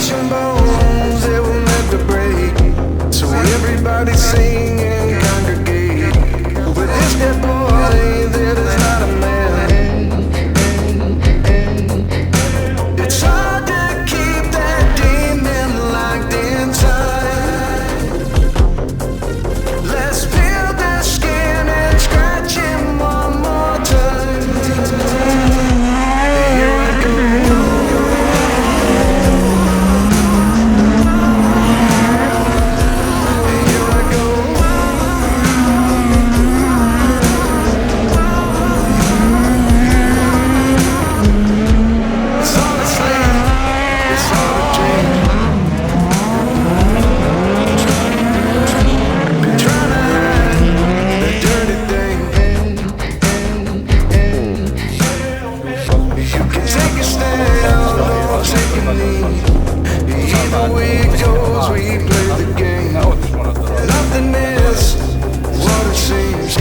flesh and bones, it will never break. So everybody sing and congregate with this dead boy that is not a man. It's hard to keep that demon locked inside. Let's peel the skin and scratch him one more time. Here I go. Here I go. It's all a slave, it's all a dream. Been trying to hide the dirty thing. You can take a stand or take a knee. Either way it goes, we play the game. Nothing is what it seems.